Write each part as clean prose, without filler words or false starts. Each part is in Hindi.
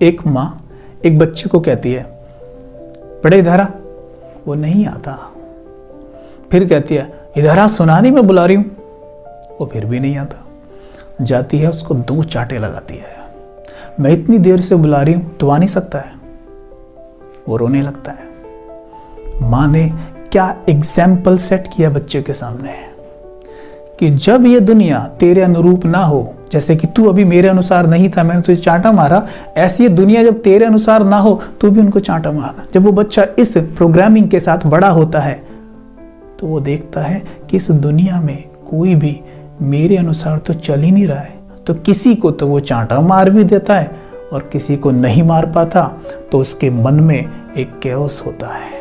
एक माँ एक बच्चे को कहती है बेटा इधर आ, वो नहीं आता। फिर कहती है इधर आ, सुना नहीं मैं बुला रही हूँ, वो फिर भी नहीं आता। जाती है उसको 2 चांटे लगाती है, मैं इतनी देर से बुला रही हूँ तो आ नहीं सकता है। वो रोने लगता है। माँ ने क्या एग्जाम्पल सेट किया बच्चे के सामने कि जब ये दुनिया तेरे अनुरूप ना हो, जैसे कि तू अभी मेरे अनुसार नहीं था, मैंने तुझे चांटा मारा, ऐसी ये दुनिया जब तेरे अनुसार ना हो तू भी उनको चांटा मारना। जब वो बच्चा इस प्रोग्रामिंग के साथ बड़ा होता है तो वो देखता है कि इस दुनिया में कोई भी मेरे अनुसार तो चल ही नहीं रहा है, तो किसी को तो वो चांटा मार भी देता है और किसी को नहीं मार पाता, तो उसके मन में एक कैओस होता है।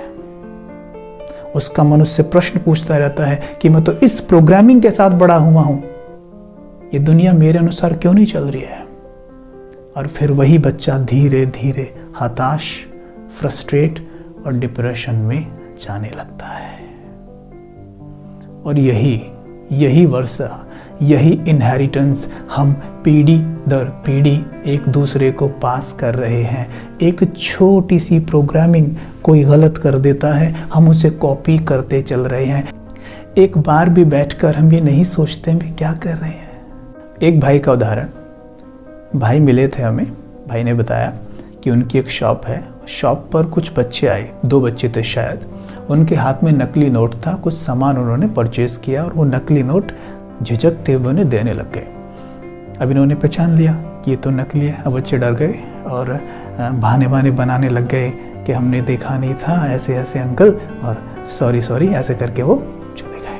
उसका मन उससे प्रश्न पूछता रहता है कि मैं तो इस प्रोग्रामिंग के साथ बड़ा हुआ हूं, ये दुनिया मेरे अनुसार क्यों नहीं चल रही है। और फिर वही बच्चा धीरे धीरे हताश, फ्रस्ट्रेट और डिप्रेशन में जाने लगता है। और यही वर्षा, यही इनहेरिटेंस हम पीढ़ी दर पीढ़ी एक दूसरे को पास कर रहे हैं। एक छोटी सी प्रोग्रामिंग कोई गलत कर देता है, हम उसे कॉपी करते चल रहे हैं। एक बार भी बैठकर हम ये नहीं सोचते हम क्या कर रहे हैं। एक भाई का उदाहरण, भाई मिले थे हमें, भाई ने बताया कि उनकी एक शॉप है, शॉप पर कुछ बच्चे आए, 2 बच्चे थे शायद, उनके हाथ में नकली नोट था, कुछ सामान उन्होंने परचेज किया और वो नकली नोट झिझकते हुए उन्हें देने लग गए। अब इन्होंने पहचान लिया कि ये तो नकली है। अब बच्चे डर गए और बहाने बनाने लग गए कि हमने देखा नहीं था, ऐसे ऐसे अंकल, और सॉरी ऐसे करके वो चले गए।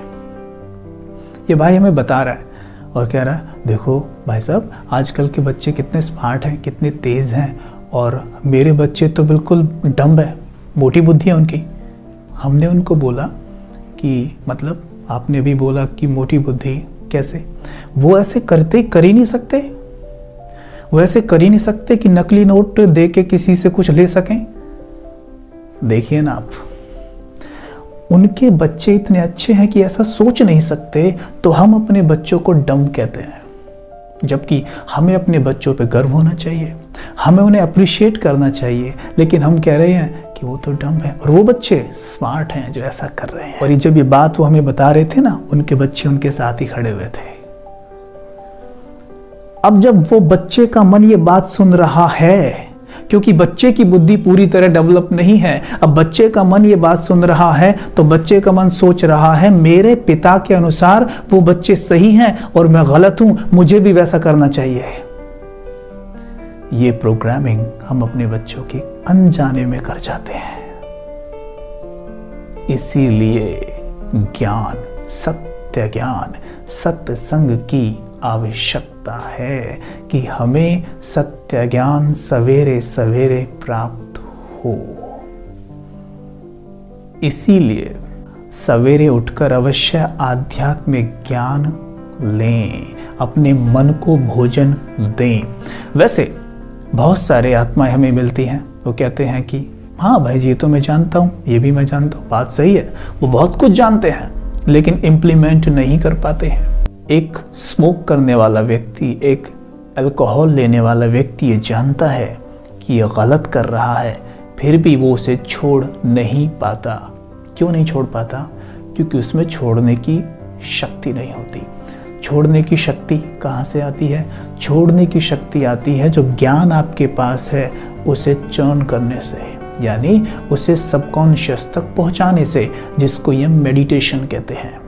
ये भाई हमें बता रहा है और कह रहा है देखो भाई साहब, आजकल के बच्चे कितने स्मार्ट हैं, कितने तेज़ हैं, और मेरे बच्चे तो बिल्कुल डम्ब है, मोटी बुद्धि है उनकी। हमने उनको बोला कि मतलब आपने भी बोला कि मोटी बुद्धि कैसे, वो ऐसे करते कर ही नहीं सकते, वो ऐसे कर ही नहीं सकते कि नकली नोट दे के किसी से कुछ ले सकें। देखिए ना आप, उनके बच्चे इतने अच्छे हैं कि ऐसा सोच नहीं सकते, तो हम अपने बच्चों को डम कहते हैं। जबकि हमें अपने बच्चों पे गर्व होना चाहिए, हमें उन्हें अप्रिशिएट करना चाहिए, लेकिन हम कह रहे हैं कि वो तो डम है और वो बच्चे स्मार्ट हैं जो ऐसा कर रहे हैं। और ये जब ये बात वो हमें बता रहे थे ना, उनके बच्चे उनके साथ ही खड़े हुए थे। अब जब वो बच्चे का मन ये बात सुन रहा है, क्योंकि बच्चे की बुद्धि पूरी तरह डेवलप नहीं है, अब बच्चे का मन ये बात सुन रहा है, तो बच्चे का मन सोच रहा है मेरे पिता के अनुसार वो बच्चे सही हैं और मैं गलत हूं, मुझे भी वैसा करना चाहिए। ये प्रोग्रामिंग हम अपने बच्चों की अनजाने में कर जाते हैं। इसीलिए ज्ञान, सत्य ज्ञान, सत्संग की आवश्यकता है कि हमें सत्य ज्ञान सवेरे सवेरे प्राप्त हो। इसीलिए सवेरे उठकर अवश्य आध्यात्मिक ज्ञान लें, अपने मन को भोजन दें। वैसे बहुत सारे आत्माएं हमें मिलती हैं, वो कहते हैं कि हाँ भाई जी, तो मैं जानता हूँ, ये भी मैं जानता हूँ, बात सही है, वो बहुत कुछ जानते हैं लेकिन इम्प्लीमेंट नहीं कर पाते हैं। एक स्मोक करने वाला व्यक्ति, एक अल्कोहल लेने वाला व्यक्ति ये जानता है कि ये गलत कर रहा है, फिर भी वो उसे छोड़ नहीं पाता। क्यों नहीं छोड़ पाता? क्योंकि उसमें छोड़ने की शक्ति नहीं होती। छोड़ने की शक्ति कहाँ से आती है? छोड़ने की शक्ति आती है जो ज्ञान आपके पास है उसे चर्न करने से, यानी उसे सबकॉन्शियस तक पहुँचाने से, जिसको ये मेडिटेशन कहते हैं।